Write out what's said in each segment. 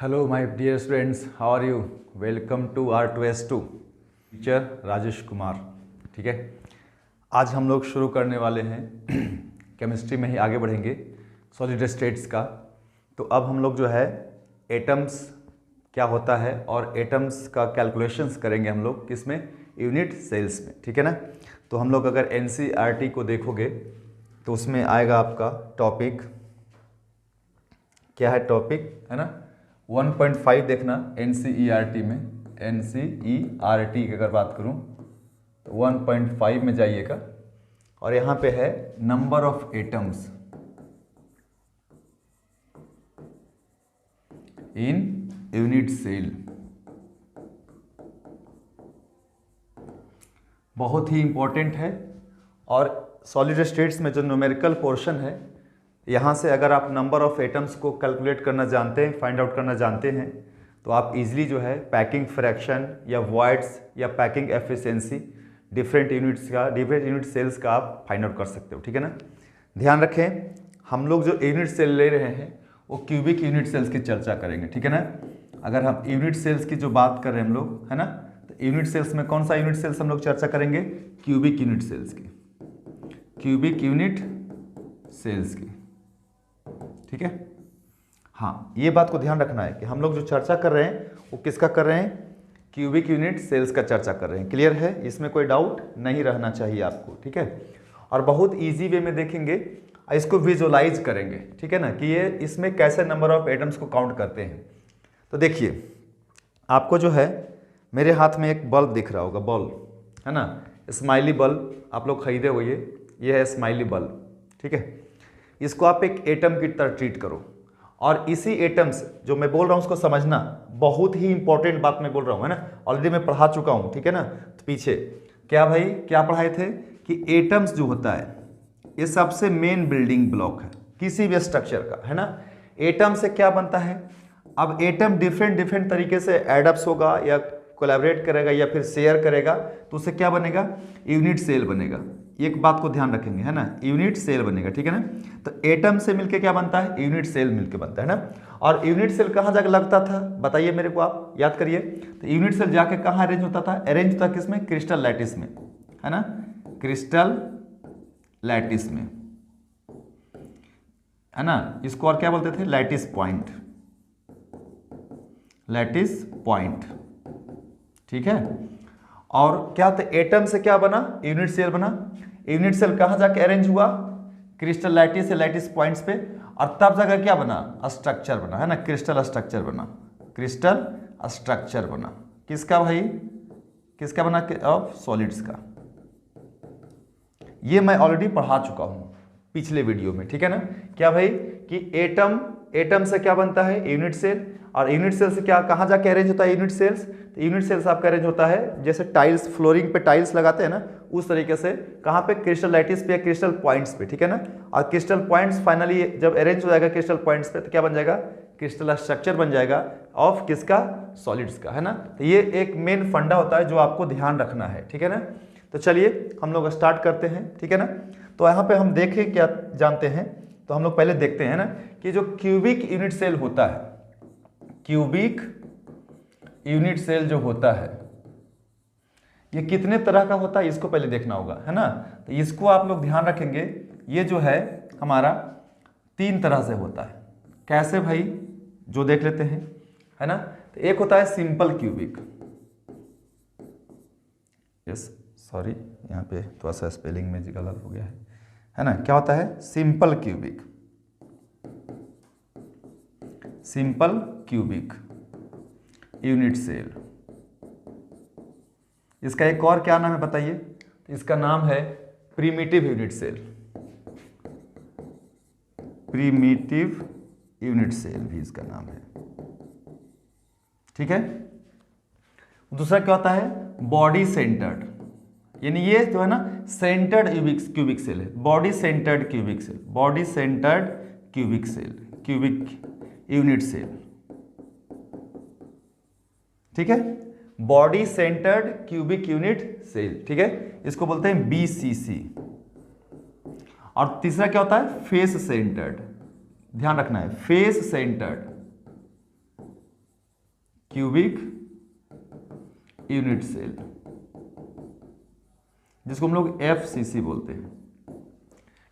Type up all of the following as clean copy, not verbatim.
Hello my dear students, how are you? Welcome to R2S2 teacher Rajesh Kumar. ठीक है, आज हम लोग शुरू करने वाले हैं केमिस्ट्री में ही आगे बढ़ेंगे सॉलिड स्टेट्स का। तो अब हम लोग जो है एटम्स क्या होता है और एटम्स का कैलकुलेशंस करेंगे हम लोग किसमें, यूनिट सेल्स में। ठीक है ना। तो हम लोग अगर NCERT को देखोगे तो उसमें आएगा आपका टॉपिक क्या है, टॉपिक है ना 1.5 देखना NCERT में। NCERT की अगर बात करूं तो 1.5 में जाइएगा और यहाँ पे है number of atoms in unit cell. बहुत ही इंपॉर्टेंट है और सॉलिड स्टेट्स में जो न्यूमेरिकल पोर्शन है, यहाँ से अगर आप नंबर ऑफ एटम्स को कैलकुलेट करना जानते हैं, फाइंड आउट करना जानते हैं, तो आप इजीली जो है पैकिंग फ्रैक्शन या वॉइड्स या packing efficiency different unit cells का आप फाइंड आउट कर सकते हो। ठीक है ना। ध्यान रखें, हम लोग जो यूनिट सेल ले रहे हैं वो क्यूबिक यूनिट सेल्स की चर्चा करेंगे। ठीक है ना। अगर हम यूनिट सेल्स की जो बात कर रहे हैं हम लोग, है ना, तो यूनिट सेल्स में कौन सा यूनिट सेल्स हम लोग चर्चा करेंगे? क्यूबिक यूनिट सेल्स की, क्यूबिक यूनिट सेल्स की। ठीक है। हाँ, ये बात को ध्यान रखना है कि हम लोग जो चर्चा कर रहे हैं वो किसका कर रहे हैं? क्यूबिक यूनिट सेल्स का चर्चा कर रहे हैं। क्लियर है? इसमें कोई डाउट नहीं रहना चाहिए आपको। ठीक है। और बहुत इजी वे में देखेंगे, इसको विजुअलाइज करेंगे। ठीक है ना, कि ये इसमें कैसे नंबर ऑफ एटम्स को काउंट करते हैं। तो देखिए, आपको जो है मेरे हाथ में एक बल्ब दिख रहा होगा, बल्ब है ना, स्माइली बल्ब आप लोग खरीदे हुए, ये है स्माइली बल्ब। ठीक है। इसको आप एक एटम की तरह ट्रीट करो और इसी एटम्स जो मैं बोल रहा हूँ उसको समझना। बहुत ही इंपॉर्टेंट बात मैं बोल रहा हूँ, है ना, ऑलरेडी मैं पढ़ा चुका हूँ। ठीक है ना। तो पीछे क्या भाई क्या पढ़ाए थे कि एटम्स जो होता है ये सबसे मेन बिल्डिंग ब्लॉक है किसी भी स्ट्रक्चर का, है ना। एटम से क्या बनता है? अब एटम डिफरेंट तरीके से एडअप्स होगा या कोलैबोरेट करेगा या फिर शेयर करेगा, तो उससे क्या बनेगा? यूनिट सेल बनेगा। एक बात को ध्यान रखेंगे, है ना, यूनिट सेल बनेगा। ठीक है ना। तो एटम से मिलके क्या बनता है? यूनिट सेल मिलके बनता है ना। और यूनिट सेल कहाँ जाकर लगता था, बताइए मेरे को, आप याद करिए। तो यूनिट सेल जाके कहाँ अरेंज होता था? अरेंज होता किसमें? क्रिस्टल लैटिस में, है ना, क्रिस्टल लैटिस में, है ना। इसको और क्या बोलते थे? Lattice point, lattice point. ठीक है। और क्या होता है? एटम से क्या बना? यूनिट सेल बना। यूनिट सेल कहाँ जाके अरेंज हुआ? क्रिस्टल लैटिस से लैटिस पॉइंट्स पे, और तब जाकर क्या बना? स्ट्रक्चर बना, है ना, क्रिस्टल स्ट्रक्चर बना, क्रिस्टल स्ट्रक्चर बना। किसका भाई? किसका बना? ऑफ सॉलिड्स का। ये मैं ऑलरेडी पढ़ा चुका हूं पिछले वीडियो में। ठीक है ना। क्या भाई कि एटम से क्या बनता है? Unit cell. और यूनिट सेल से क्या कहाँ जाके अरेंज होता है? Unit cells. तो यूनिट सेल्स आपका अरेंज होता है जैसे टाइल्स, फ्लोरिंग पे टाइल्स लगाते हैं ना, उस तरीके से। कहाँ पे? क्रिस्टल लैटिस पे या क्रिस्टल पॉइंट्स पे। ठीक है ना। और क्रिस्टल पॉइंट्स फाइनली जब अरेंज हो जाएगा क्रिस्टल पॉइंट्स पे, तो क्या बन जाएगा? क्रिस्टल स्ट्रक्चर बन जाएगा ऑफ किसका? सॉलिड्स का, है ना। तो ये एक मेन फंडा होता है जो आपको ध्यान रखना है। ठीक है ना। तो चलिए हम लोग स्टार्ट करते हैं। ठीक है ना। तो यहाँ पे हम देखें क्या जानते हैं, तो हम लोग पहले देखते हैं ना कि जो क्यूबिक यूनिट सेल होता है, क्यूबिक यूनिट सेल जो होता है ये कितने तरह का होता है, इसको पहले देखना होगा, है ना। तो इसको आप लोग ध्यान रखेंगे, ये जो है हमारा 3 तरह से होता है। कैसे भाई? जो देख लेते हैं, है ना। तो एक होता है सिंपल क्यूबिक, यस सॉरी यहाँ पे थोड़ा सा स्पेलिंग में गलत हो गया है ना। क्या होता है? Simple cubic, simple cubic unit cell. इसका एक और क्या नाम है बताइए? इसका नाम है primitive unit cell, primitive unit cell भी इसका नाम है। ठीक है। दूसरा क्या होता है? बॉडी सेंटर्ड, यानी ये जो है ना सेंटर्ड क्यूबिक सेल है, body centred cubic cell, body centred cubic cell, cubic unit cell. ठीक है। Body centred cubic unit cell. ठीक है। इसको बोलते हैं BCC। और तीसरा क्या होता है? फेस सेंटर्ड, ध्यान रखना है, face centred cubic unit cell, जिसको हम लोग FCC बोलते हैं।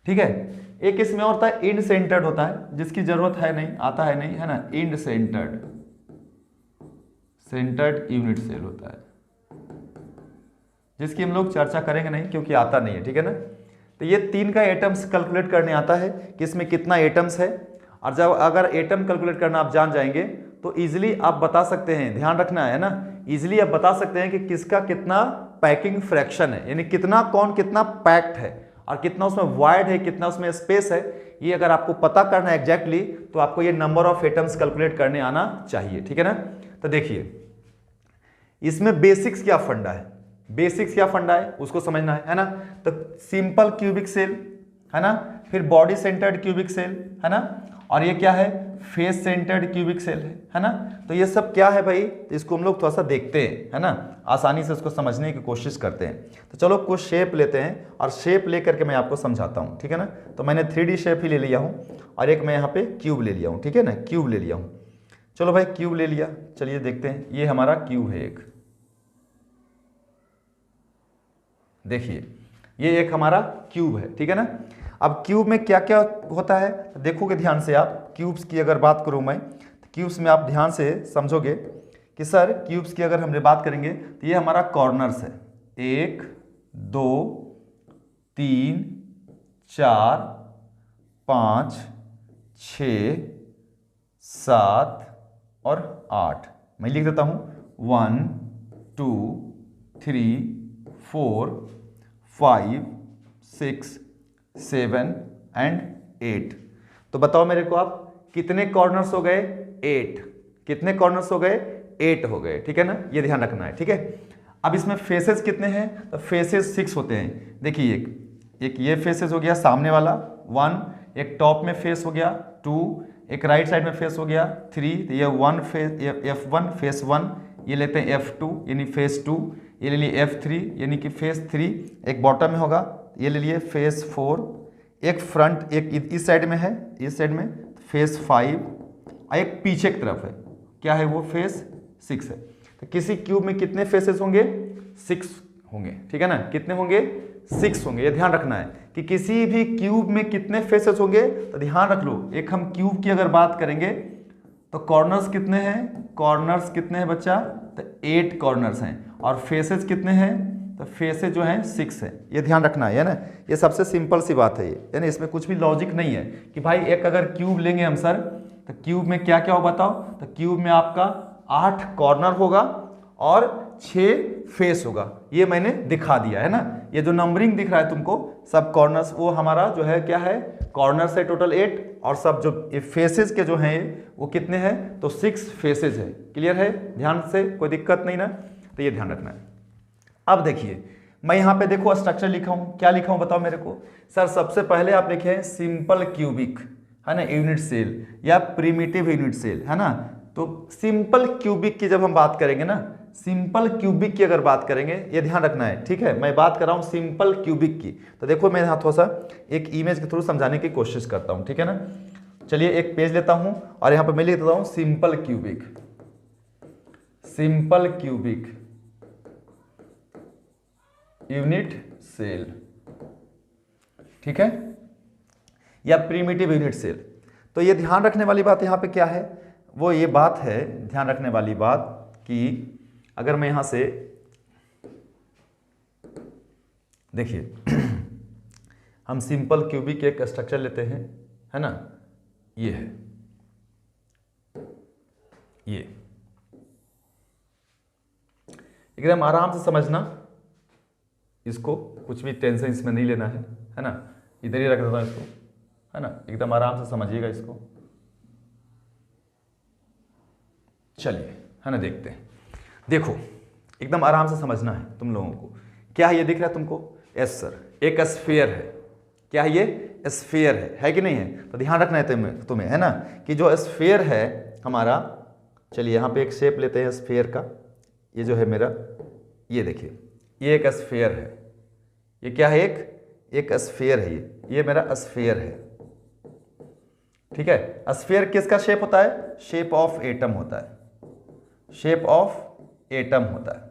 ठीक है, एक इसमें होता है इंड सेंटर्ड होता है, जिसकी जरूरत है नहीं, आता है नहीं, है ना, इंड सेंटर्ड यूनिट सेल होता है, जिसकी हम लोग चर्चा करेंगे नहीं क्योंकि आता नहीं है। ठीक है ना, तो ये 3 का एटम्स कैलकुलेट करने आता है कि इसमें कितना एटम्स है, और जब अगर एटम कैलकुलेट करना आप जान जाएंगे तो इजीली आप बता सकते हैं, ध्यान रखना है ना, इजीली आप बता सकते हैं कि किसका कितना पैकिंग फ्रैक्शन है, यानी कितना कौन कितना पैक्ड है और कितना उसमें वॉइड है, कितना उसमें स्पेस है। ये अगर आपको पता करना है एग्जैक्टली तो आपको ये नंबर ऑफ एटम्स कैलकुलेट करने आना चाहिए। ठीक है ना, तो देखिए इसमें बेसिक्स क्या फंडा है, बेसिक्स क्या फंडा है उसको समझना है ना। तो सिंपल क्यूबिक सेल है ना, फिर बॉडी सेंटर्ड क्यूबिक सेल है ना, और ये क्या है, फेस सेंटर्ड क्यूबिक सेल है ना। तो ये सब क्या है भाई, तो इसको हम लोग थोड़ा सा देखते हैं, है ना, आसानी से उसको समझने की कोशिश करते हैं। तो चलो कुछ शेप लेते हैं और शेप ले करके मैं आपको समझाता हूँ। ठीक है ना, तो मैंने 3D शेप ही ले लिया हूँ और एक मैं यहाँ पे क्यूब ले लिया हूँ। ठीक है ना, क्यूब ले लिया हूँ। चलो भाई क्यूब ले लिया, चलिए देखते हैं। ये हमारा क्यूब है एक, देखिए ये एक हमारा क्यूब है। ठीक है ना, अब क्यूब में क्या क्या होता है देखोगे ध्यान से आप। क्यूब्स की अगर बात करूं मैं, तो क्यूब्स में आप ध्यान से समझोगे कि सर क्यूब्स की अगर हम बात करेंगे तो ये हमारा कॉर्नर्स है, 1 2 3 4 5 6 7 और 8। मैं लिख देता हूं 1 2 3 4 5 6 7 एंड 8। तो बताओ मेरे को आप कितने कॉर्नर्स हो गए, 8। कितने कॉर्नर्स हो गए, 8 हो गए। ठीक है ना, ये ध्यान रखना है। ठीक है, अब इसमें फेसेस कितने हैं, तो फेसेस 6 होते हैं। देखिए एक ये फेसेस हो गया सामने वाला 1, एक टॉप में फेस हो गया 2, एक राइट साइड में फेस हो गया 3, तो ये 1 फेस F1 फेस 1, ये लेते हैं F2 यानी फेस 2, ये ले लिए F3 यानी कि फेस 3, एक बॉटम में होगा, ये ले लिए फेस 4, एक फ्रंट एक इस साइड में है, इस साइड में फेस 5, और एक पीछे की तरफ है, क्या है वो, फेस 6 है। तो किसी क्यूब में कितने फेसेस होंगे, 6 होंगे। ठीक है ना, कितने होंगे, 6 होंगे। ये ध्यान रखना है कि किसी भी क्यूब में कितने फेसेस होंगे, तो ध्यान रख लो। एक हम क्यूब की अगर बात करेंगे तो कॉर्नर्स कितने हैं, कॉर्नर्स कितने हैं बच्चा, तो 8 कॉर्नर्स हैं, और फेसेस कितने हैं, तो फेसेस जो हैं 6 है। ये ध्यान रखना है ना, ये सबसे सिंपल सी बात है ये, यानी इसमें कुछ भी लॉजिक नहीं है कि भाई एक अगर क्यूब लेंगे हम सर, तो क्यूब में क्या क्या हो बताओ, तो क्यूब में आपका 8 कॉर्नर होगा और 6 फेस होगा। ये मैंने दिखा दिया है ना, ये जो नंबरिंग दिख रहा है तुमको सब कॉर्नर्स, वो हमारा जो है क्या है, कॉर्नर्स है टोटल 8, और सब जो फेसेस के जो हैं वो कितने हैं, तो 6 फेसेस है। क्लियर है, ध्यान से, कोई दिक्कत नहीं ना, तो ये ध्यान रखना है। अब देखिए मैं यहाँ पे देखो स्ट्रक्चर लिखा हूँ, क्या लिखा हूँ बताओ मेरे को, सर सबसे पहले आप लिखे हैं सिंपल क्यूबिक, है ना, यूनिट सेल या प्रिमिटिव यूनिट सेल, है ना। तो सिंपल क्यूबिक की जब हम बात करेंगे ना, सिंपल क्यूबिक की अगर बात करेंगे, ये ध्यान रखना है। ठीक है, मैं बात कर रहा हूँ सिंपल क्यूबिक की, तो देखो मैं यहाँ थोड़ा सा एक इमेज के थ्रू समझाने की कोशिश करता हूँ। ठीक है ना, चलिए एक पेज लेता हूँ और यहाँ पर मैं लिख देता हूँ simple cubic, simple cubic unit cell, ठीक है, या प्रिमिटिव यूनिट सेल। तो ये ध्यान रखने वाली बात यहाँ पे क्या है, वो ये बात है, ध्यान रखने वाली बात कि अगर मैं यहां से देखिए हम सिंपल क्यूबिक एक स्ट्रक्चर लेते हैं, है ना, ये है, ये एकदम आराम से समझना, इसको कुछ भी टेंशन इसमें नहीं लेना है ना, इधर ही रख देता इसको, है ना, एकदम आराम से समझिएगा इसको। चलिए, है ना, देखते हैं। देखो एकदम आराम से समझना है तुम लोगों को। क्या है ये दिख रहा है तुमको, यस सर, एक स्फीयर है। क्या है ये, स्फीयर है कि नहीं है, तो ध्यान रखना है तुम्हें, है ना, कि जो स्फीयर है हमारा, चलिए यहाँ पे एक शेप लेते हैं स्फीयर का, ये जो है मेरा, ये देखिए ये एक स्फीयर है, ये क्या है, एक स्फीयर है, ये मेरा स्फीयर है। ठीक है, स्फीयर किसका शेप होता है, शेप ऑफ एटम होता है। शेप ऑफ एटम होता है।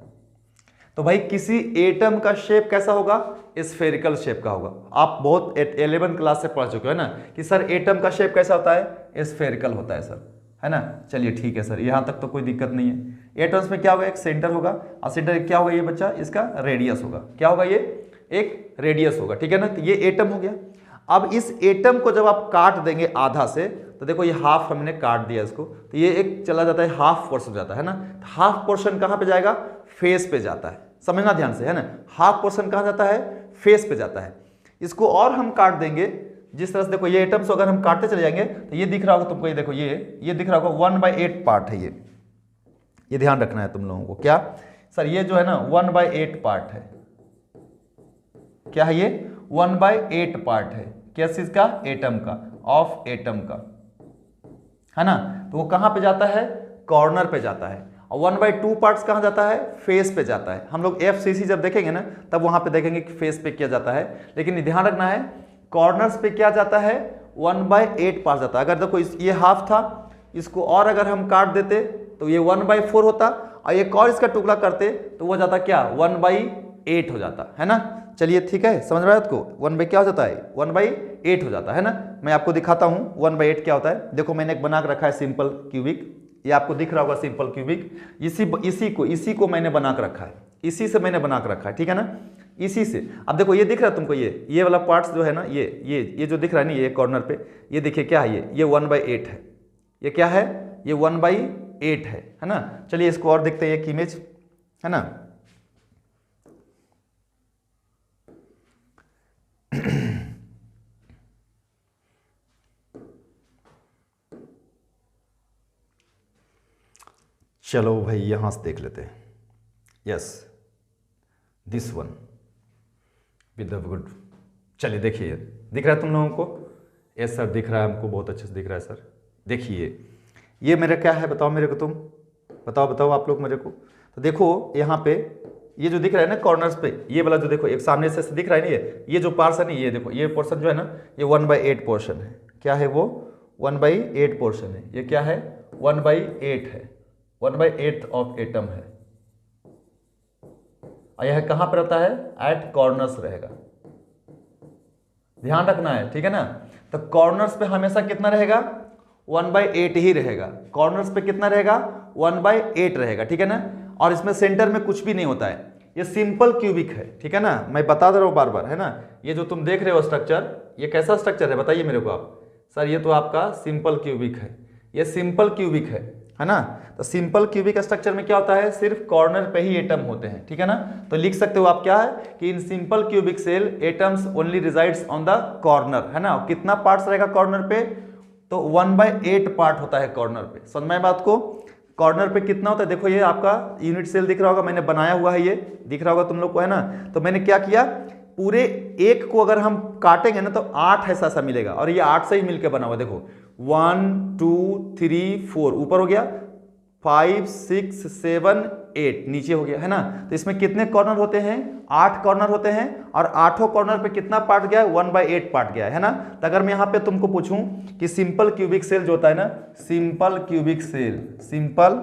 तो भाई किसी एटम का शेप कैसा होगा? स्फेरिकल शेप का होगा। आप बहुत 11th क्लास से पढ़ चुके हो ना कि सर एटम का शेप कैसा होता है? स्फेरिकल होता है सर, है ना। चलिए ठीक है सर, यहाँ तक तो कोई दिक्कत नहीं है। एटम्स में क्या होगा? एक सेंटर होगा, और सेंटर क्या होगा ये बच्चा? इसका रेडियस होगा। क्या होगा? ये एक रेडियस होगा, ठीक है ना। तो ये एटम हो गया। अब इस एटम को जब आप काट देंगे आधा से, तो देखो ये हाफ हमने काट दिया इसको, तो ये एक चला जाता है, हाफ पोर्शन जाता है ना। हाफ पोर्शन कहाँ पे जाएगा? फेस पे जाता है, समझना ध्यान से, है ना। हाफ पोर्शन कहाँ जाता है? फेस पे जाता है। इसको और हम काट देंगे जिस तरह से, देखो ये एटम्स अगर हम काटते चले जाएंगे तो ये दिख रहा होगा तुमको, ये देखो ये दिख रहा होगा 1/8 पार्ट है ये ध्यान रखना है तुम लोगों को। क्या सर? ये जो है ना 1/8 पार्ट है। क्या है ये? 1/8 पार्ट है। किस चीज का? एटम का, ऑफ एटम का, है ना। तो वो कहां पे जाता है? कॉर्नर पे जाता है। और 1/2 पार्ट्स कहां जाता है? फेस पे जाता है। हम लोग FCC जब देखेंगे ना तब वहां पे देखेंगे कि फेस पे किया जाता है, लेकिन ध्यान रखना है कॉर्नर्स पे क्या जाता है? 1/8 पार्ट जाता है। अगर देखो ये हाफ था, इसको और अगर हम काट देते तो ये 1/4 होता, और एक और इसका टुकड़ा करते तो वो जाता क्या? 1/8 हो जाता, है ना। चलिए ठीक है, समझ रहे हो आपको? 1 क्या हो जाता है? 1/8 हो जाता है ना। मैं आपको दिखाता हूँ 1/8 क्या होता है। देखो मैंने एक बना के रखा है सिंपल क्यूबिक, ये आपको दिख रहा होगा सिंपल क्यूबिक। इसी को मैंने बना के रखा है, इसी से मैंने बना के रखा है, ठीक है ना, इसी से। अब देखो ये दिख रहा है तुमको, ये वाला पार्ट्स जो है ना, ये जो दिख रहा है ना, ये कॉर्नर पे, ये देखिए क्या है, ये 1/8 है। ये क्या है? ये 1/8 है ना। चलिए इसको और देखते हैं एक इमेज, है ना। चलो भाई यहां से देख लेते हैं। Yes, this one with the good. चलिए देखिए, दिख रहा है तुम लोगों को? यस सर दिख रहा है हमको, बहुत अच्छे से दिख रहा है सर। देखिए ये मेरा क्या है? बताओ मेरे को, तुम बताओ आप लोग मेरे को। तो देखो यहाँ पे ये जो दिख रहा है ना कॉर्नर्स पे, ये वाला जो देखो एक सामने से दिख रहा है ना, ये जो पार्सन है, ये देखो ये पोर्शन जो है ना, ये 1/8 पोर्शन है। क्या है वो? 1/8 पोर्शन है। ये क्या है? 1/8 है, 1/8 ऑफ एटम है। और यह कहां पर रहता है? एट कॉर्नर्स रहेगा, ध्यान रखना है, ठीक है ना। तो कॉर्नर्स पे हमेशा कितना रहेगा? 1/8 ही रहेगा। कॉर्नर्स पे कितना रहेगा? 1/8 रहेगा, ठीक है ना। और इसमें सेंटर में कुछ भी नहीं होता है, ये सिंपल क्यूबिक है, ठीक है ना। मैं बता दे रहा हूं बार बार, है ना। ये जो तुम देख रहे हो स्ट्रक्चर, ये कैसा स्ट्रक्चर है बताइए मेरे को आप। सर ये तो आपका सिंपल क्यूबिक है, ये सिंपल क्यूबिक है ना। तो सिंपल क्यूबिक स्ट्रक्चर में क्या होता है? सिर्फ कॉर्नर पे ही एटम होते हैं, ठीक है ना। तो लिख सकते हो आप क्या है कि in simple cubic cell atoms only resides on the corner, है ना। कितना पार्ट्स रहेगा कॉर्नर पे? तो 1/8 पार्ट होता है कॉर्नर पे। समझ में बात को? कॉर्नर पे कितना होता है? देखो ये आपका यूनिट सेल दिख रहा होगा, मैंने बनाया हुआ है, ये दिख रहा होगा तुम लोग को, है ना। तो मैंने क्या किया, पूरे एक को अगर हम काटेंगे ना तो 8 ऐसा मिलेगा, और ये 8 से ही मिलकर बना हुआ। देखो 1 2 3 4 ऊपर हो गया, 5 6 7 8 नीचे हो गया, है ना। तो इसमें कितने कॉर्नर होते हैं? 8 कॉर्नर होते हैं, और 8 कॉर्नर पे कितना पार्ट गया है? 1/8 पार्ट गया है ना। तो अगर मैं यहाँ पे तुमको पूछूं कि सिंपल क्यूबिक सेल जो होता है ना, सिंपल क्यूबिक सेल, सिंपल,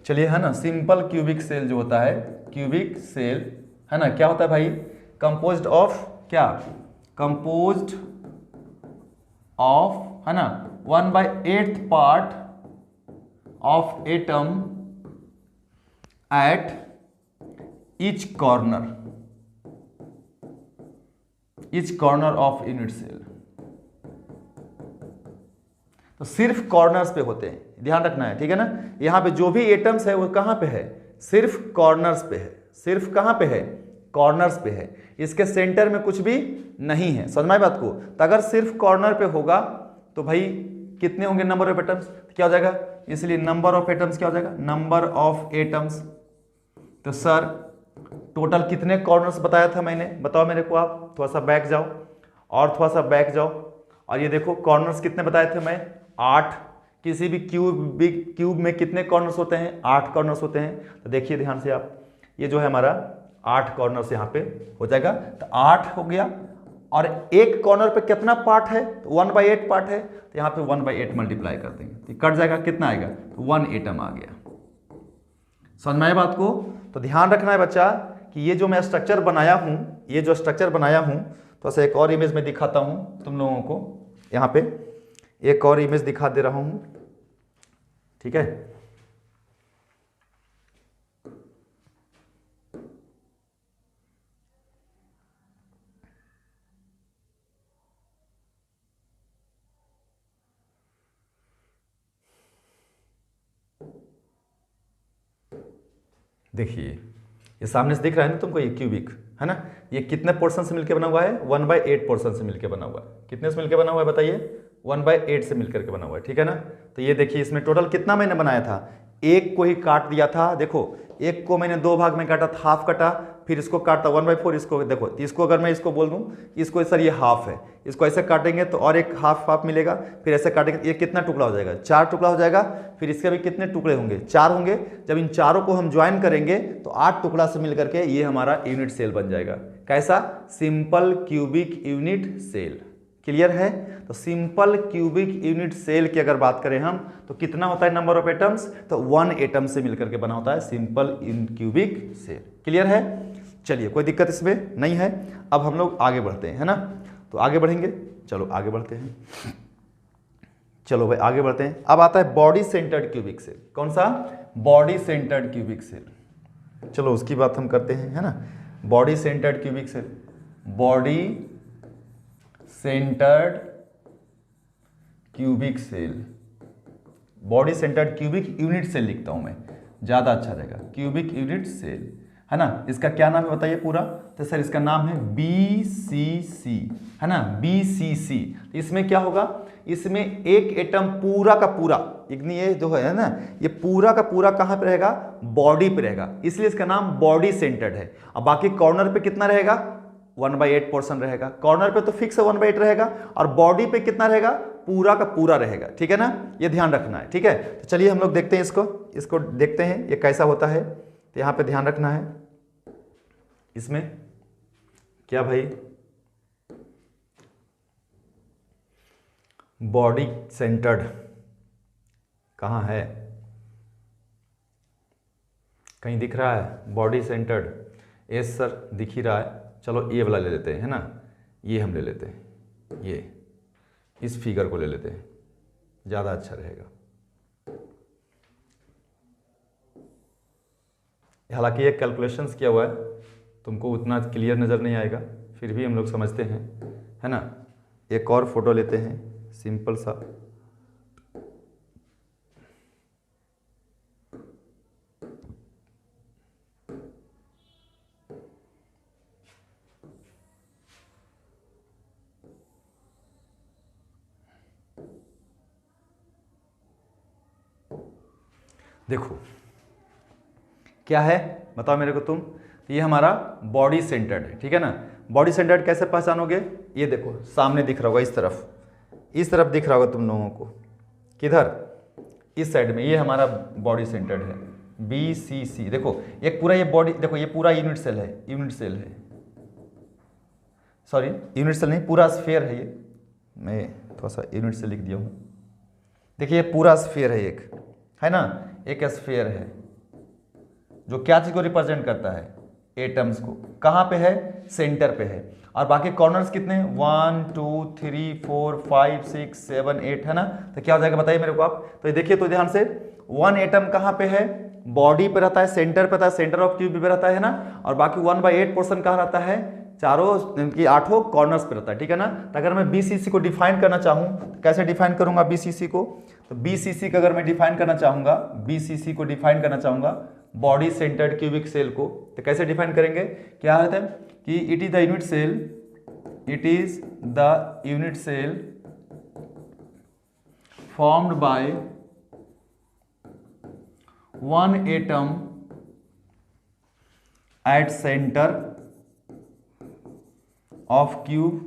चलिए है ना, सिंपल क्यूबिक सेल जो होता है, क्यूबिक सेल, है ना, क्या होता है भाई? कंपोज्ड ऑफ क्या? कंपोज्ड ऑफ, है ना, 1/8 part of atom at each corner of unit cell। तो सिर्फ कॉर्नर्स पे होते हैं, ध्यान रखना है, ठीक है ना। यहां पे जो भी एटम्स है वो कहां पे है? सिर्फ कॉर्नर्स पे है। सिर्फ कहां पे है? कॉर्नर्स पे है। इसके सेंटर में कुछ भी नहीं है, समझ में बात को। तो अगर सिर्फ कॉर्नर पे होगा तो भाई कितने होंगे नंबर ऑफ एटम्स? क्या हो जाएगा? इसलिए नंबर ऑफ एटम्स क्या हो जाएगा? Number of atoms. तो सर टोटल कितने कॉर्नर्स बताया था मैंने? बताओ मेरे को आप, थोड़ा सा बैक जाओ और थोड़ा सा बैक जाओ, और ये देखो कॉर्नर्स कितने बताए थे मैं? 8। किसी भी क्यूब में कितने कॉर्नर्स होते हैं? 8 कॉर्नर्स होते हैं। तो देखिए ध्यान से आप, ये जो है हमारा 8 कॉर्नर्स यहाँ पे हो जाएगा। तो 8 हो गया, और एक कॉर्नर पे कितना पार्ट है, तो 1/8 पार्ट है, तो यहाँ पे 1/8 मल्टीप्लाई कर देंगे, तो कट जाएगा, कितना आएगा, 1 एटम आ गया। समझ में आया बात को? तो ध्यान रखना है बच्चा कि ये जो मैं स्ट्रक्चर बनाया हूँ, ये जो स्ट्रक्चर बनाया हूँ, तो ऐसे एक और इमेज में दिखाता हूँ तुम लोगों को, यहाँ पे एक और इमेज दिखा दे रहा हूँ, ठीक है। देखिए ये सामने से दिख रहा है ना तुमको, ये क्यूबिक है ना, ये कितने पोर्शन से मिलकर बना हुआ है, 1/8 पोर्शन से मिलकर बना हुआ है। कितने से मिलकर बना हुआ है बताइए, 1/8 से मिलकर के बना हुआ है, ठीक है ना। तो ये देखिए इसमें टोटल कितना मैंने बनाया था, एक को ही काट दिया था, देखो एक को मैंने 2 भाग में काटा, हाफ कटा, फिर इसको काटता 1/4, इसको देखो, इसको अगर मैं इसको बोल दूं, इसको सर ये हाफ है, इसको ऐसे काटेंगे तो और एक हाफ हाफ मिलेगा, फिर ऐसे काटेंगे, ये कितना टुकड़ा हो जाएगा, 4 टुकड़ा हो जाएगा, फिर इसके भी कितने टुकड़े होंगे, 4 होंगे। जब इन चारों को हम ज्वाइन करेंगे तो 8 टुकड़ा से मिलकर के ये हमारा यूनिट सेल बन जाएगा। कैसा, simple cubic unit cell. Clear है? तो सिंपल क्यूबिक यूनिट सेल की अगर बात करें हम, तो कितना होता है नंबर ऑफ एटम्स, तो 1 एटम से मिलकर के बना होता है सिंपल क्यूबिक सेल। क्लियर है? चलिए कोई दिक्कत इसमें नहीं है। अब हम लोग आगे बढ़ते हैं, है ना, तो आगे बढ़ेंगे, चलो आगे बढ़ते हैं, चलो भाई आगे बढ़ते हैं। अब आता है बॉडी सेंटर्ड क्यूबिक सेल। कौन सा? Body centred cubic cell. चलो उसकी बात हम करते हैं, है ना। Body centred cubic cell, body centred cubic cell, body centred cubic unit cell लिखता हूं मैं, ज्यादा अच्छा रहेगा, क्यूबिक यूनिट सेल, है ना। इसका क्या नाम है बताइए पूरा, तो सर इसका नाम है BCC, है ना, BCC। इसमें क्या होगा, इसमें एक एटम पूरा का पूरा, ये जो है ना, ये पूरा का पूरा कहां पे रहेगा, बॉडी पे रहेगा, इसलिए इसका नाम बॉडी सेंटर्ड है। अब बाकी कॉर्नर पे कितना रहेगा, 1/8 पोर्शन रहेगा, कॉर्नर पे तो फिक्स 1/8 रहेगा, और बॉडी पे कितना रहेगा, पूरा का पूरा रहेगा, ठीक है ना, ये ध्यान रखना है, ठीक है। तो चलिए हम लोग देखते हैं इसको देखते हैं ये कैसा होता है। तो यहां पे ध्यान रखना है, इसमें क्या भाई, बॉडी सेंटर्ड कहां है, कहीं दिख रहा है बॉडी सेंटर्ड? यस सर दिख ही रहा है। चलो ये वाला ले लेते हैं, है ना, ये हम ले लेते हैं, ये इस फिगर को ले लेते हैं, ज़्यादा अच्छा रहेगा। हालांकि ये कैलकुलेशंस किया हुआ है, तुमको उतना क्लियर नज़र नहीं आएगा, फिर भी हम लोग समझते हैं, है ना। एक और फोटो लेते हैं सिंपल सा, देखो क्या है बताओ मेरे को तुम। तो ये हमारा बॉडी सेंटर्ड है, ठीक है ना। बॉडी सेंटर्ड कैसे पहचानोगे, ये देखो सामने दिख रहा होगा, इस तरफ दिख रहा होगा तुम लोगों को, किधर, इस साइड में, ये हमारा बॉडी सेंटर्ड है BCC। देखो एक पूरा ये बॉडी, देखो ये पूरा यूनिट सेल है, सॉरी यूनिट सेल नहीं, पूरा स्फीयर है ये, मैं थोड़ा सा यूनिट सेल लिख दिया हूँ। देखिए ये पूरा स्फीयर है, एक है ना, एक स्फीयर है जो क्या चीज को रिप्रेजेंट करता है, एटम्स को। कहां पे है, सेंटर पे है। और बाकी कॉर्नर्स कितने हैं, 1 2 3 4 5 6 7 8, है ना। तो क्या हो जाएगा बताइए मेरे को आप। तो ये देखिए तो ध्यान से, 1 एटम कहां पे है, बॉडी पे रहता है, सेंटर पे रहता है, सेंटर ऑफ क्यूब पे रहता है ना। और बाकी 1/8 पोर्शन कहां रहता है, चारों इनकी 8 कॉर्नर्स पे रहता है, ठीक है ना। तो अगर मैं BCC को डिफाइन करना चाहूं तो कैसे डिफाइन करूंगा BCC को, तो BCC का अगर मैं डिफाइन करना चाहूंगा, BCC को डिफाइन करना चाहूंगा बॉडी सेंटर्ड क्यूबिक सेल को, तो कैसे डिफाइन करेंगे, क्या होता है कि it is the unit cell formed by 1 atom at centre of cube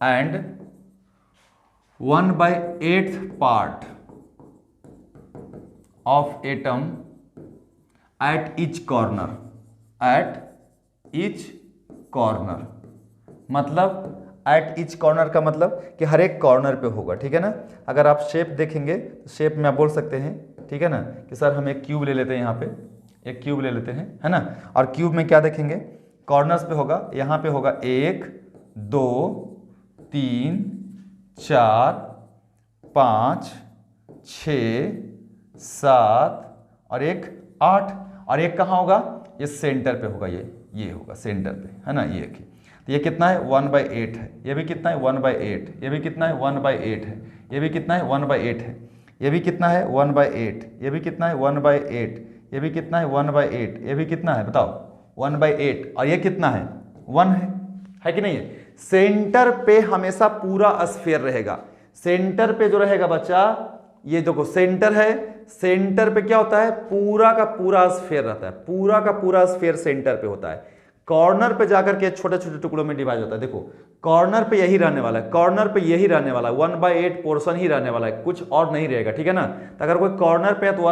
and 1/8 part of atom at each corner, मतलब एट ईच कॉर्नर का मतलब कि हर एक कॉर्नर पे होगा, ठीक है ना। अगर आप शेप देखेंगे तो शेप में आप बोल सकते हैं, ठीक है ना, कि सर हम एक क्यूब ले लेते हैं, यहाँ पे एक क्यूब ले लेते हैं, है ना। और क्यूब में क्या देखेंगे, कॉर्नर्स पे होगा, यहाँ पे होगा 1 2 3 4 5 6 7 और एक 8, और एक कहाँ होगा, ये सेंटर पे होगा, ये होगा सेंटर पे, है ना। ये तो ये कितना है 1/8 है, ये भी कितना है 1/8, ये भी कितना है 1/8 है, ये भी कितना है 1/8 है, ये भी कितना है 1/8, ये भी कितना है 1/8, ये भी कितना है 1/8, ये भी कितना है बताओ 1/8, और ये कितना है 1 है कि नहीं है। सेंटर पे हमेशा पूरा स्फीयर रहेगा, सेंटर पे जो रहेगा बच्चा, ये देखो सेंटर है, सेंटर पे क्या होता है, पूरा का पूरा स्फीयर रहता है, पूरा का पूरा स्फीयर सेंटर पे होता है। कॉर्नर पे जाकर के छोटे छोटे टुकड़ों में डिवाइड होता है। देखो कॉर्नर पे यही रहने वाला है, कॉर्नर पे यही रहने वाला है, 1/8 पोर्शन ही रहने वाला है, कुछ और नहीं रहेगा, ठीक है ना। तो अगर कोई कॉर्नर पे है तो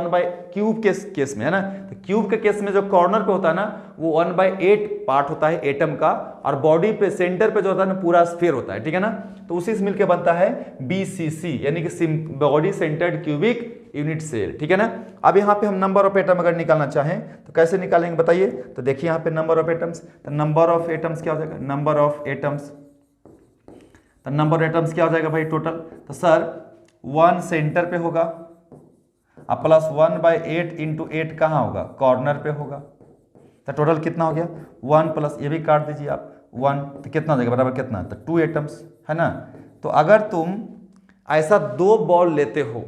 क्यूब के केस में, है ना, तो क्यूब के केस में जो कॉर्नर पे होता है ना, वो 1/8 पार्ट होता है एटम का, और बॉडी पे सेंटर पे जो होता है ना पूरा स्फीयर होता है, ठीक है ना। तो उसी से मिलकर बनता है BCC, यानी कि body centred cubic unit cell, ठीक है ना। अब यहाँ पे हम नंबर ऑफ एटम अगर निकालना चाहें तो कैसे निकालेंगे बताइए। तो देखिए यहाँ पे नंबर ऑफ एटम्स, तो नंबर ऑफ एटम्स क्या हो जाएगा, नंबर ऑफ एटम्स, तो नंबर ऑफ एटम्स क्या हो जाएगा भाई टोटल, तो सर 1 सेंटर पे होगा, अब प्लस 1/8 इंटू 8 कहाँ होगा, कॉर्नर पे होगा। तो टोटल कितना हो गया 1 प्लस ये भी काट दीजिए आप 1, तो कितना हो जाएगा बराबर कितना, तो 2 एटम्स, है ना। तो अगर तुम ऐसा 2 बॉल लेते हो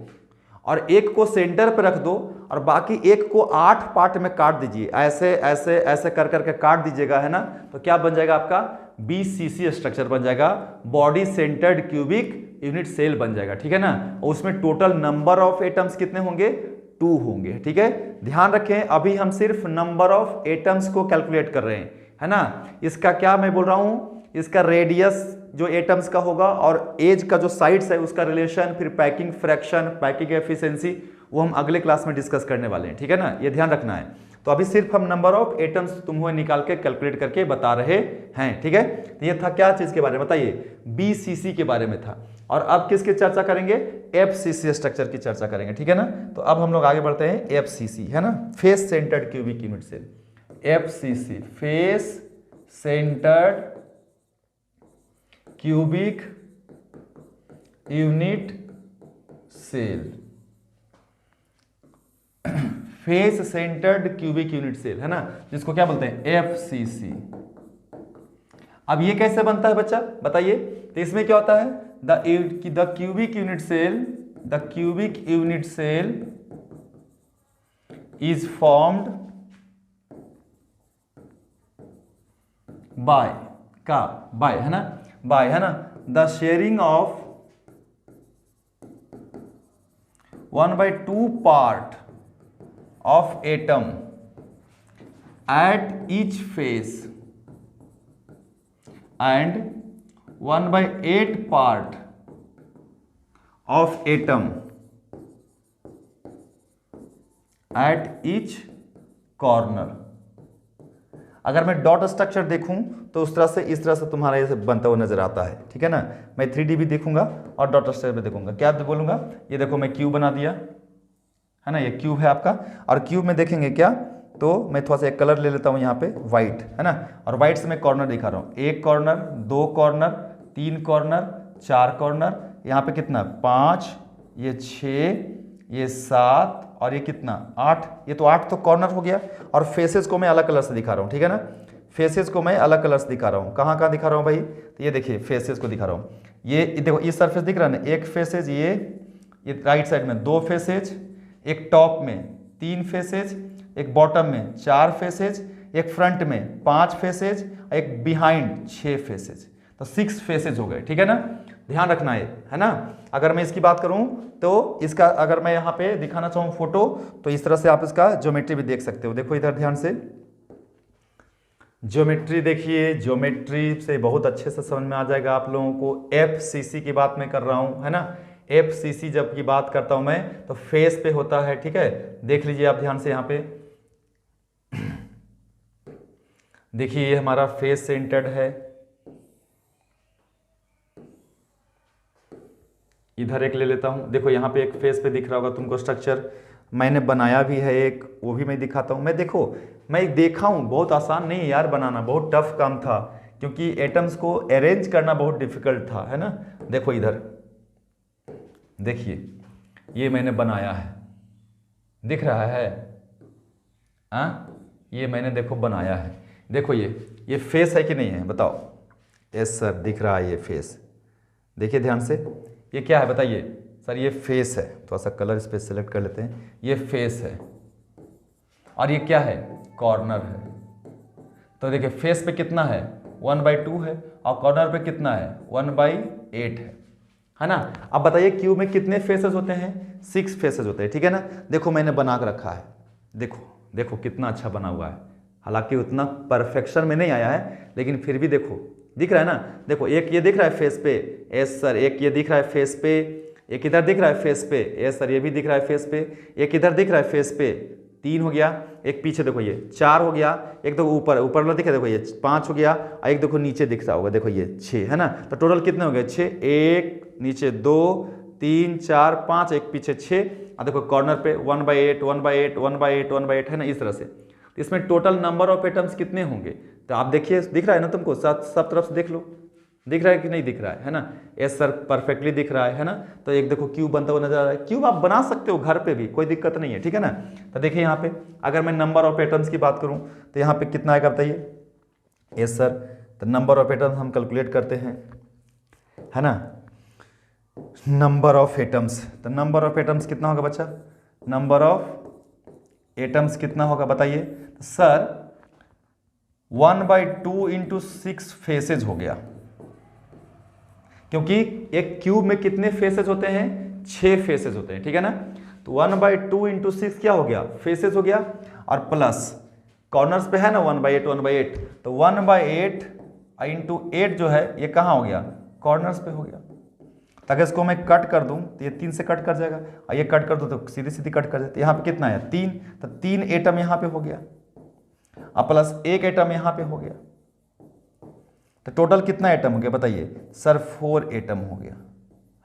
और एक को सेंटर पे रख दो और बाकी एक को 8 पार्ट में काट दीजिए, ऐसे ऐसे ऐसे कर करके काट दीजिएगा, है ना, तो क्या बन जाएगा आपका BCC स्ट्रक्चर बन जाएगा, body centred cubic unit cell बन जाएगा, ठीक है ना। और उसमें टोटल नंबर ऑफ एटम्स कितने होंगे, 2 होंगे, ठीक है। ध्यान रखें अभी हम सिर्फ नंबर ऑफ एटम्स को कैलकुलेट कर रहे हैं, है ना। इसका क्या मैं बोल रहा हूं, इसका रेडियस जो एटम्स का होगा और एज का जो साइड्स है उसका रिलेशन, फिर पैकिंग फ्रैक्शन, पैकिंग एफिशिएंसी, वो हम अगले क्लास में डिस्कस करने वाले हैं, ठीक है ना, ये ध्यान रखना है। तो अभी सिर्फ हम नंबर ऑफ एटम्स तुम्हें निकाल के कैलकुलेट करके बता रहे हैं, ठीक है। तो ये था क्या चीज के बारे में बताइए, BCC के बारे में था। और अब किसकी चर्चा करेंगे, FCC स्ट्रक्चर की चर्चा करेंगे, ठीक है ना। तो अब हम लोग आगे बढ़ते हैं FCC, है ना, face centred cubic unit cell, FCC face centred cubic unit cell, face centred cubic unit cell, है ना, जिसको क्या बोलते हैं FCC। अब ये कैसे बनता है बच्चा बताइए। तो इसमें क्या होता है, the cubic unit cell, the cubic unit cell is formed by, है ना, the sharing of 1/2 part of atom at each face and 1/8 part of atom at each corner। अगर मैं डॉट स्ट्रक्चर देखूं तो उस तरह से, इस तरह से तुम्हारा ये बनता हुआ नजर आता है, ठीक है ना। मैं 3D भी देखूंगा और डॉट स्ट्रक्चर भी देखूंगा। क्या बोलूंगा, ये देखो मैं क्यूब बना दिया, है ना, ये क्यूब है आपका। और क्यूब में देखेंगे क्या, तो मैं थोड़ा सा एक कलर ले लेता हूँ यहाँ पे व्हाइट, है ना, और व्हाइट से मैं कॉर्नर दिखा रहा हूँ, 1 कॉर्नर 2 कॉर्नर 3 कॉर्नर 4 कॉर्नर, यहाँ पे कितना 5, ये 6, ये 7 और ये कितना 8, ये तो 8 तो कॉर्नर हो गया। और फेसेस को मैं अलग कलर से दिखा रहा हूँ, ठीक है ना, फेसेस को मैं अलग कलर से दिखा रहा हूँ। कहाँ कहाँ दिखा रहा हूँ भाई, तो ये देखिए फेसेस को दिखा रहा हूँ। ये देखो ये सरफेस दिख रहा है ना, एक फेसेज, ये राइट साइड में 2 फेसेज, एक टॉप में 3 फेसेज, एक बॉटम में 4 फेसेज, एक फ्रंट में 5 फेसेज, एक बिहाइंड 6 फेसेज, तो 6 फेसेज हो गए, ठीक है ना। ध्यान रखना है ना। अगर मैं इसकी बात करूं तो इसका अगर मैं यहाँ पे दिखाना चाहूँ फोटो, तो इस तरह से आप इसका ज्योमेट्री भी देख सकते हो। देखो इधर ध्यान से ज्योमेट्री देखिए, ज्योमेट्री से बहुत अच्छे से समझ में आ जाएगा आप लोगों को। FCC की बात मैं कर रहा हूँ, है ना। FCC जब की बात करता हूं मैं तो फेस पे होता है, ठीक है। देख लीजिए आप ध्यान से यहाँ पे देखिए, ये हमारा फेस सेंटर्ड है, इधर एक ले लेता हूँ। देखो यहाँ पे एक फेस पे दिख रहा होगा तुमको स्ट्रक्चर, मैंने बनाया भी है एक, वो भी मैं दिखाता हूँ। मैं देखो मैं एक देखा हूँ, बहुत आसान नहीं है यार बनाना, बहुत टफ काम था, क्योंकि एटम्स को अरेंज करना बहुत डिफिकल्ट था, है ना। देखो इधर देखिए, ये मैंने बनाया है, दिख रहा है ये मैंने देखो बनाया है। देखो ये फेस है कि नहीं है बताओ। यस सर दिख रहा है ये फेस, देखिए ध्यान से, ये क्या है बताइए सर। ये फेस है, थोड़ा सा कलर इस पर सेलेक्ट कर लेते हैं। ये फेस है और ये क्या है, कॉर्नर है। तो देखिए फेस पे कितना है 1/2 है और कॉर्नर पे कितना है 1/8 है ना। अब बताइए क्यूब में कितने फेसेस होते हैं, 6 फेसेस होते हैं, ठीक है ना। देखो मैंने बना कर रखा है, देखो देखो कितना अच्छा बना हुआ है। हालांकि उतना परफेक्शन में नहीं आया है, लेकिन फिर भी देखो दिख रहा है ना। देखो एक ये दिख रहा है फेस पे, यस सर, एक ये दिख रहा है फेस पे, एक इधर दिख रहा है फेस पे, यस सर, ये भी दिख रहा है फेस पे, एक इधर दिख रहा है फेस पे, 3 हो गया, एक पीछे देखो ये 4 हो गया, एक देखो ऊपर ऊपर वाला दिख रहा है देखो ये 5 हो गया, और एक देखो नीचे दिख रहा होगा देखो ये 6 है ना। तो टोटल कितने हो गए 6, एक नीचे 2 3 4 5, एक पीछे 6, और देखो कॉर्नर पे 1/8 1/8 1/8 1/8 है ना, इस तरह से। तो इसमें टोटल नंबर ऑफ एटम्स कितने होंगे, तो आप देखिए दिख रहा है ना तुमको, सब तरफ से देख लो, दिख रहा है कि नहीं दिख रहा है ना। यस सर परफेक्टली दिख रहा है ना। तो एक देखो क्यूब बनता हुआ नजर आ रहा है। क्यूब आप बना सकते हो घर पे भी, कोई दिक्कत नहीं है, ठीक है ना। तो देखिए यहाँ पे अगर मैं नंबर ऑफ एटम्स की बात करूँ तो यहाँ पे कितना आएगा बताइए। यस सर, तो नंबर ऑफ एटम्स हम कैलकुलेट करते हैं, है ना। नंबर ऑफ एटम्स, तो नंबर ऑफ एटम्स कितना होगा बच्चा, नंबर ऑफ एटम्स कितना होगा बताइए। तो सर 1/2 इंटू 6 फेसेज हो गया, क्योंकि एक क्यूब में कितने फेसेस होते हैं, 6 फेसेस होते हैं, ठीक है ना। तो 1/2 इंटू 6 क्या हो गया, फेसेस हो गया, और प्लस कॉर्नर्स पे है ना 1/8 1/8, तो 1/8 इंटू 8 जो है ये कहाँ हो गया, कॉर्नर्स पे हो गया। अगर इसको मैं कट कर दूं तो ये 3 से कट कर जाएगा, और ये कट कर दूं तो सीधी सीधी कट कर जाती है। यहाँ पे कितना है 3, तो 3 एटम यहाँ पे हो गया, और प्लस 1 एटम यहाँ पे हो गया। तो टोटल कितना एटम हो गया बताइए सर, 4 एटम हो गया,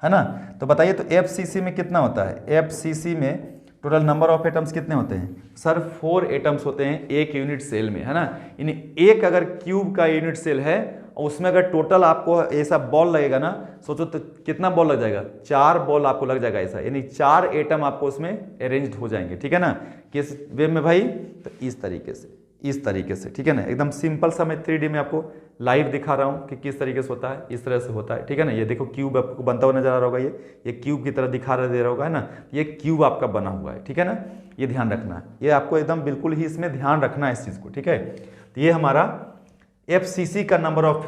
है ना। तो बताइए तो एफसीसी में कितना होता है, एफसीसी में टोटल नंबर ऑफ एटम्स कितने होते हैं सर, 4 एटम्स होते हैं एक यूनिट सेल में, है ना। यानी एक अगर क्यूब का यूनिट सेल है और उसमें अगर टोटल आपको ऐसा बॉल लगेगा ना, सोचो तो कितना बॉल लग जाएगा, 4 बॉल आपको लग जाएगा ऐसा, यानी 4 एटम आपको उसमें अरेंज्ड हो जाएंगे, ठीक है ना। किस वे में भाई, तो इस तरीके से, इस तरीके से, ठीक है ना। एकदम सिंपल सा मैं 3D में आपको लाइव दिखा रहा हूँ कि किस तरीके से होता है, इस तरह से होता है, ठीक है ना। ये देखो क्यूब आपको बनता हुआ नजर आ रहा होगा, ये क्यूब की तरह दिखा दे रहा होगा, है ना। ये क्यूब आपका बना हुआ है, ठीक है ना। ये ध्यान रखना है, ये आपको एकदम बिल्कुल ही इसमें ध्यान रखना है इस चीज़ को, ठीक है। तो ये हमारा एफसीसी का नंबर ऑफ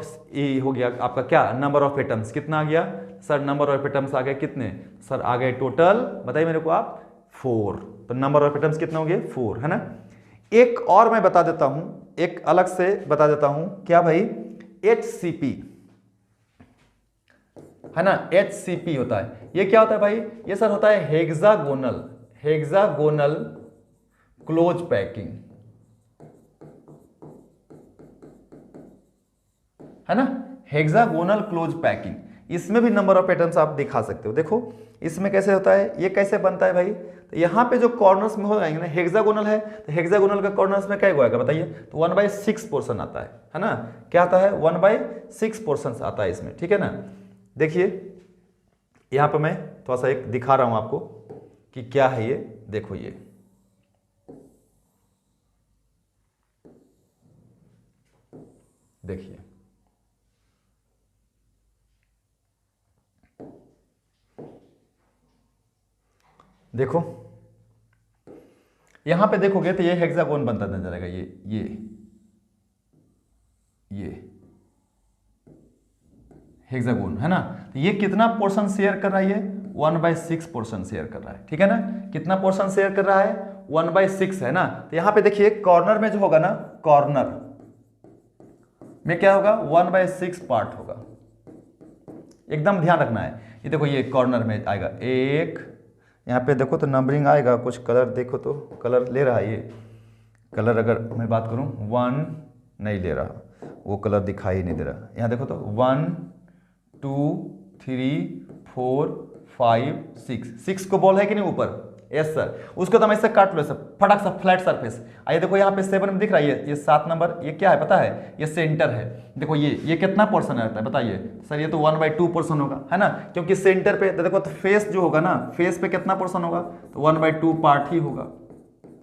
हो गया आपका, क्या नंबर ऑफ एटम्स कितना आ गया सर, नंबर ऑफ एटम्स आ गए कितने सर, आ गए टोटल बताइए मेरे को आप 4। तो नंबर ऑफ एटम्स कितने हो गए 4, है ना। एक और मैं बता देता हूं, एक अलग से बता देता हूं, क्या भाई, HCP, है ना। HCP होता है, ये क्या होता है भाई, ये सर होता है हेक्सागोनल, हेक्सागोनल क्लोज पैकिंग, है ना, हेक्सागोनल क्लोज पैकिंग। इसमें भी नंबर ऑफ एटम्स आप दिखा सकते हो। देखो इसमें कैसे होता है, ये कैसे बनता है भाई, तो यहाँ पे जो कॉर्नर्स में हो जाएंगे ना, हेक्सागोनल है तो हेक्सागोनल का कॉर्नर्स में क्या होगा बताइए, तो 1/6 पोर्शन आता है ना। क्या आता है 1/6 पोर्शन आता है इसमें, ठीक है ना। देखिए यहाँ पे मैं थोड़ा सा एक दिखा रहा हूं आपको कि क्या है ये, देखो ये देखिए, देखो यहां पे देखोगे तो ये हेक्सागोन बनता नजर आएगा, ये हेक्सागोन, है ना। तो ये कितना पोर्शन शेयर कर रहा है, ये 1/6 पोर्शन शेयर कर रहा है, ठीक है ना। कितना पोर्शन शेयर कर रहा है 1/6, है ना। तो यहां पे देखिए कॉर्नर में जो होगा ना, कॉर्नर में क्या होगा 1/6 पार्ट होगा, एकदम ध्यान रखना है। ये देखो ये कॉर्नर में आएगा एक, यहाँ पे देखो तो नंबरिंग आएगा, कुछ कलर देखो तो कलर ले रहा है ये कलर, अगर मैं बात करूँ 1 नहीं ले रहा, वो कलर दिखाई नहीं दे रहा। यहाँ देखो तो 1 2 3 4 5 6 6 को बॉल है कि नहीं ऊपर, यस सर, उसको तो हम ऐसे काट लो सर, फटक सा फ्लैट सरफेस। आइए देखो यहाँ पे 7 में दिख रहा है, ये 7 नंबर, ये क्या है पता है, ये सेंटर है। देखो ये कितना पोर्शन रहता है बताइए सर, ये तो 1/2 पोर्शन होगा, है ना, क्योंकि सेंटर पे देखो तो फेस जो होगा ना, फेस पे कितना पोर्शन होगा, तो 1/2 पार्ट ही होगा,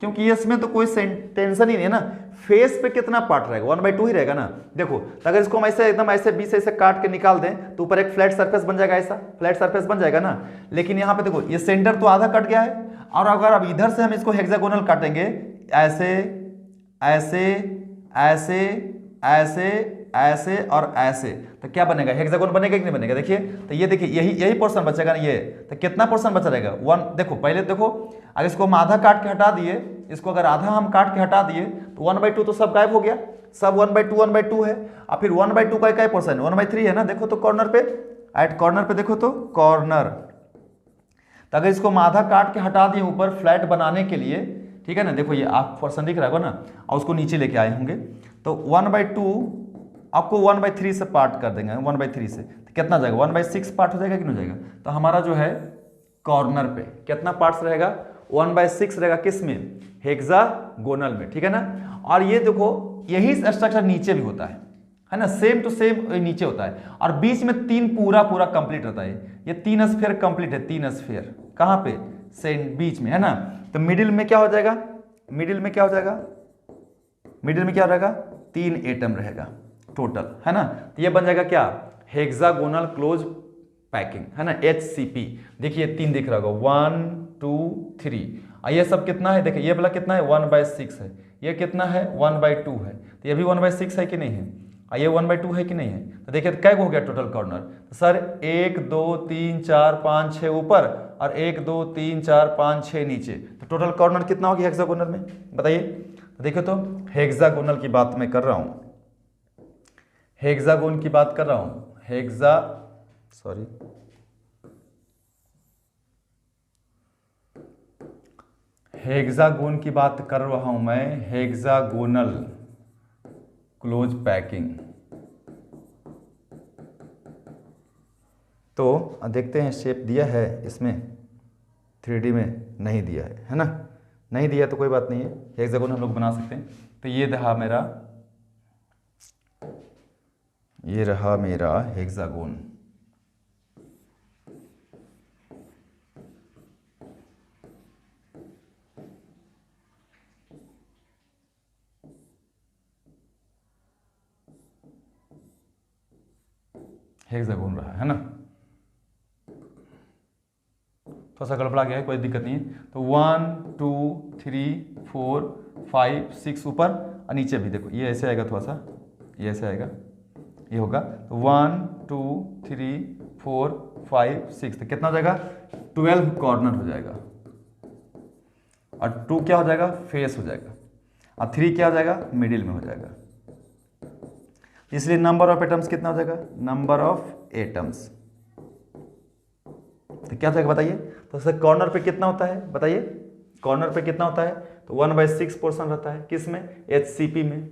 क्योंकि इसमें तो कोई टेंशन ही नहीं है ना, फेस पे कितना पार्ट रहेगा, 1/2 ही रहेगा ना। देखो तो अगर इसको हम ऐसे एकदम ऐसे बीच से ऐसे काट के निकाल दें तो ऊपर एक फ्लैट सरफेस बन जाएगा, ऐसा फ्लैट सरफेस बन जाएगा ना। लेकिन यहाँ पे देखो ये सेंटर तो आधा कट गया है, और अगर अब इधर से हम इसको हेक्सागोनल काटेंगे, ऐसे ऐसे ऐसे ऐसे ऐसे और ऐसे, तो क्या बनेगा, हेक्सागोन बनेगा कि नहीं बनेगा। देखिए तो ये देखिए यही पोर्शन बचेगा ना, ये तो कितना पोर्शन बचा रहेगा, 1। देखो पहले देखो, अगर इसको हम आधा काट के हटा दिए, इसको अगर आधा हम काट के हटा दिए तो 1/2 तो सब गायब हो गया, सब 1/2 है। और फिर 1/2 का क्या पोर्शन है, 1/3 है ना। देखो तो कॉर्नर पे, एट कॉर्नर पे देखो तो कॉर्नर, तो अगर इसको हम आधा काट के हटा दिए ऊपर फ्लैट बनाने के लिए, ठीक है ना, देखो ये आप पोर्शन दिख रहा होगा ना, और उसको नीचे लेके आए होंगे, तो 1/2 आपको 1/3 से पार्ट कर देंगे, 1/3 से तो कितना जाएगा, 1/6 पार्ट हो जाएगा कि नहीं हो जाएगा। तो हमारा जो है कॉर्नर पे कितना पार्ट्स रहेगा, 1/6 रहेगा, किस में, हेक्सागोनल में, ठीक है ना। और ये देखो यही स्ट्रक्चर नीचे भी होता है ना, सेम टू सेम नीचे होता है, और बीच में 3 पूरा कंप्लीट रहता है। ये 3 स्फीयर कंप्लीट है, 3 स्फीयर कहाँ पे, सेंट बीच में, है ना। तो मिडिल में क्या हो जाएगा, मिडिल में क्या हो जाएगा, मिडिल में क्या रहेगा, 3 एटम रहेगा टोटल, है ना। तो ये बन जाएगा क्या, हेक्सागोनल क्लोज पैकिंग, है ना, HCP। देखिए 3 दिख रहा होगा, 1 2 3, ये सब कितना है, देखिए ये वाला कितना है, 1/6 है, ये कितना है, 1/2 है, तो ये भी 1/6 है कि नहीं है, ये 1/2 है कि नहीं है। तो देखिए क्या हो गया टोटल कॉर्नर, तो सर 1 2 3 4 5 6 ऊपर, और 1 2 3 4 5 6 नीचे, तो टोटल कॉर्नर कितना हो गया हेक्सागोनल में, बताइए। तो देखो तो हेक्सागोनल की बात मैं कर रहा हूं, हेक्सागोन की बात कर रहा हूं, हेक्सागोन की बात कर रहा हूं मैं, हेक्सागोनल क्लोज पैकिंग। तो देखते हैं शेप दिया है इसमें, 3D में नहीं दिया है ना, नहीं दिया तो कोई बात नहीं है, हेक्सागोन हम लोग बना सकते हैं। तो ये रहा मेरा हेक्सागोन। हेक्सागोन रहा है ना, थोड़ा सा गड़बड़ा गया है, कोई दिक्कत नहीं है। तो 1 2 3 4 5 6 ऊपर और नीचे भी देखो, ये ऐसे आएगा, थोड़ा सा ये ऐसे आएगा, ये होगा। तो 1 2 3 4 5 6, तो कितना हो जाएगा, 12 कॉर्नर हो जाएगा, और 2 क्या हो जाएगा, फेस हो जाएगा, और 3 क्या हो जाएगा, मिडिल में हो जाएगा। इसलिए नंबर ऑफ एटम्स कितना हो जाएगा, नंबर ऑफ एटम्स, तो क्या हो जाएगा बताइए। तो सर कॉर्नर पे कितना होता है बताइए, कॉर्नर पे कितना होता है, तो 1/6 पोर्शन रहता है, किस में, HCP में।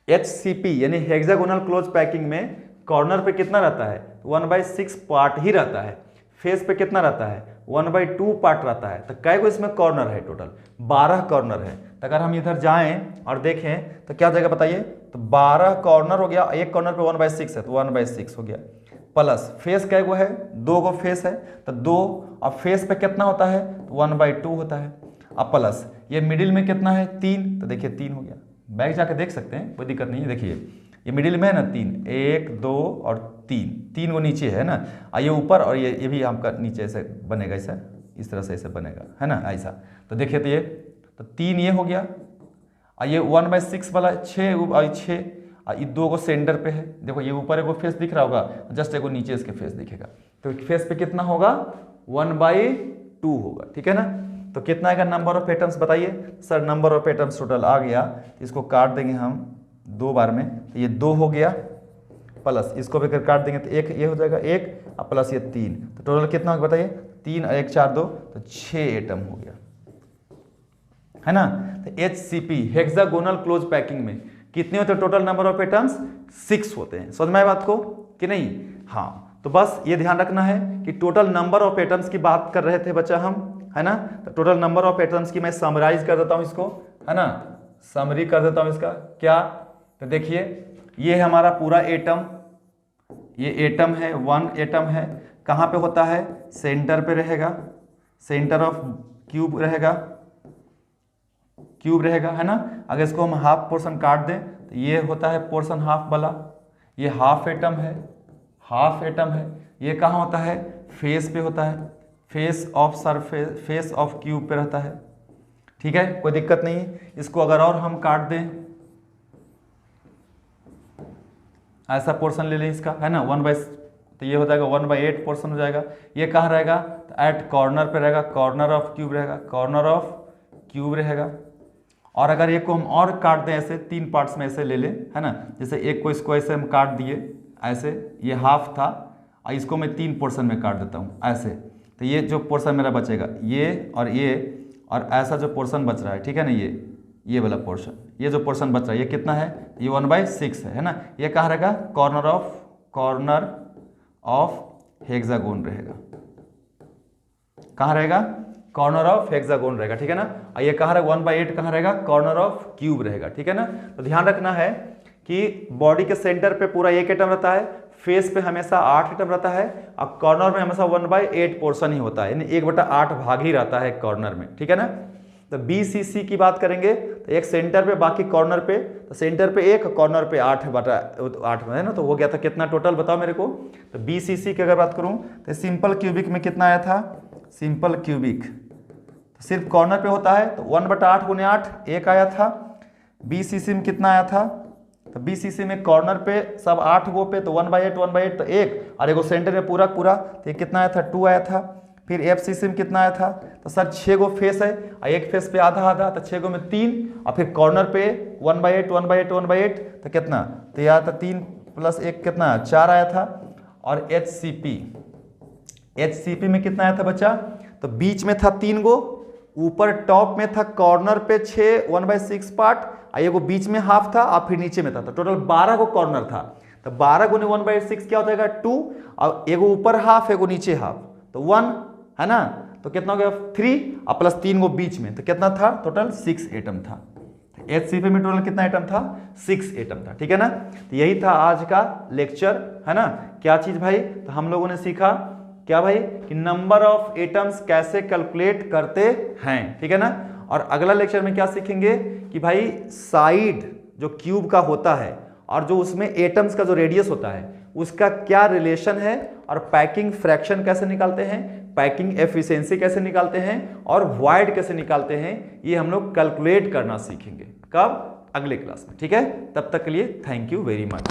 HCP यानी हेक्सागोनल क्लोज पैकिंग में कॉर्नर पे कितना रहता है, 1/6 पार्ट ही रहता है। फेस पे कितना रहता है, 1/2 पार्ट रहता है। तो कै को इसमें कॉर्नर है, टोटल 12 कॉर्नर है। तो अगर हम इधर जाएं और देखें तो क्या हो जाएगा बताइए, तो 12 कॉर्नर हो गया, एक कॉर्नर पे 1/6 है तो 1/6 हो गया, प्लस फेस कै गो है, 2 गो फेस है, तो 2, और फेस पे कितना होता है, तो 1/2 होता है, अब प्लस ये मिडिल में कितना है, 3, तो देखिए 3 हो गया। बैक जाके देख सकते हैं, कोई दिक्कत नहीं है। देखिए ये मिडिल में है ना 3, 1 2 और 3 वो नीचे है ना, ये ऊपर, और ये भी आपका नीचे ऐसे बनेगा, ऐसा इस तरह से ऐसे बनेगा, है ना ऐसा। तो देखिए तो ये तो 3 ये हो गया, और ये 1/6 वाला 6 और ये 2 को सेंटर पे है। देखो ये ऊपर एगो फेस दिख रहा होगा, जस्ट एगो नीचे इसके फेस दिखेगा, तो फेस पे कितना होगा, 1/2 होगा, ठीक है ना। तो कितना आएगा नंबर ऑफ एटम्स बताइए। Sir number of atoms total आ गया, इसको काट देंगे हम 2 बार में, तो ये 2 हो गया, प्लस इसको भी काट देंगे तो 1 ये हो जाएगा, 1 और प्लस ये 3, तो टोटल कितना होगा बताइए, 3 और 1 4 2, तो 6 एटम हो गया, है ना। तो HCP हेक्सागोनल क्लोज पैकिंग में कितने होते हैं टोटल नंबर ऑफ एटम्स, 6 होते हैं। समझ में आया बात को कि नहीं, हाँ। तो बस ये ध्यान रखना है कि टोटल नंबर ऑफ एटम्स की बात कर रहे थे बच्चा हम, है ना। तो टोटल नंबर ऑफ एटम्स की मैं समराइज कर देता हूँ इसको, है ना, समरी कर देता हूँ इसका क्या। तो देखिए ये है हमारा पूरा एटम, ये एटम है, 1 एटम है, कहाँ पे होता है, सेंटर पे रहेगा, सेंटर ऑफ क्यूब रहेगा, क्यूब रहेगा, है ना। अगर इसको हम हाफ पोर्शन काट दें तो ये होता है पोर्शन हाफ वाला, ये हाफ एटम है, हाफ एटम है। ये कहाँ होता है, फेस पे होता है, face of surface, face of cube पे रहता है, ठीक है, कोई दिक्कत नहीं है। इसको अगर और हम काट दें, ऐसा पोर्शन ले लें इसका, है ना, 1/, तो ये हो जाएगा 1/8 पोर्शन हो जाएगा। ये कहाँ रहेगा, तो एट कॉर्नर पे रहेगा, कॉर्नर ऑफ क्यूब रहेगा, कॉर्नर ऑफ क्यूब रहेगा। और अगर एक को हम और काट दें ऐसे 3 पार्ट्स में ऐसे ले लें, है ना, जैसे एक को इसको ऐसे हम काट दिए ऐसे, ये हाफ था और इसको मैं 3 पोर्शन में काट देता हूँ ऐसे, तो ये जो पोर्शन मेरा बचेगा ये और ऐसा जो पोर्शन बच रहा है, ठीक है ना, ये वाला पोर्शन, ये जो पोर्शन बच रहा है ये कितना है, ये 1/6 है ना। ये कहाँ रहेगा, कॉर्नर ऑफ हेक्सागोन रहेगा, कहाँ रहेगा, कॉर्नर ऑफ हेक्सागोन रहेगा, ठीक है ना। और ये कहाँ रहेगा, 1/8 कहाँ रहेगा, कॉर्नर ऑफ क्यूब रहेगा, ठीक है ना। तो ध्यान रखना है कि बॉडी के सेंटर पे पूरा 1 एटम रहता है, फेस पे हमेशा 8 एटम रहता है, और कॉर्नर में हमेशा 1/8 पोर्शन ही होता है, यानी 1/8 भाग ही रहता है कॉर्नर में, ठीक है ना। तो BCC की बात करेंगे तो एक सेंटर पे, बाकी कॉर्नर पे, तो सेंटर पे 1, कॉर्नर पे 8/8 है ना। तो हो गया था कितना टोटल, बताओ मेरे को। तो BCC की अगर बात करूं तो सिंपल क्यूबिक में कितना आया था, सिंपल क्यूबिक तो सिर्फ कॉर्नर पे होता है, तो 1/8 × 8 1 आया था। BCC में कितना आया था, तो BCC में कॉर्नर पे सब 8 गो पे, तो 1/8 तो 1, और एगो सेंटर में पूरा तो ये कितना आया था, 2 आया था। फिर FCC में कितना आया था, तो सर 6 गो फेस है और एक फेस पे आधा, तो 6 गो में 3, और फिर कॉर्नर पे 1/8 तो कितना, तो यह था 3 + 1 कितना, 4 आया था। और HCP में कितना आया था बच्चा, तो बीच में था 3 गो, ऊपर टॉप में था कॉर्नर पे 6 1/6 पार्ट, और एगो बीच में हाफ था और फिर नीचे में था, तो टोटल 12 गो कॉर्नर था। तो 12 × 1/6 क्या हो जाएगा, 2, और एगो ऊपर हाफ एगो नीचे हाफ, तो 1 है ना। तो कितना हो गया, 3, और प्लस 3 गो बीच में, तो कितना था, टोटल 6 एटम था। HCP में टोटल कितना एटम था, 6 एटम था, ठीक है ना। तो यही था आज का लेक्चर, है ना। क्या चीज भाई, तो हम लोगों ने सीखा क्या भाई, कि नंबर ऑफ एटम्स कैसे कैलकुलेट करते हैं, ठीक है ना। और अगला लेक्चर में क्या सीखेंगे कि भाई साइड जो क्यूब का होता है और जो उसमें एटम्स का जो रेडियस होता है उसका क्या रिलेशन है, और पैकिंग फ्रैक्शन कैसे निकालते हैं, पैकिंग एफिशिएंसी कैसे निकालते हैं, और वॉइड कैसे निकालते हैं, ये हम लोग कैलकुलेट करना सीखेंगे। कब, अगले क्लास में, ठीक है। तब तक के लिए थैंक यू वेरी मच।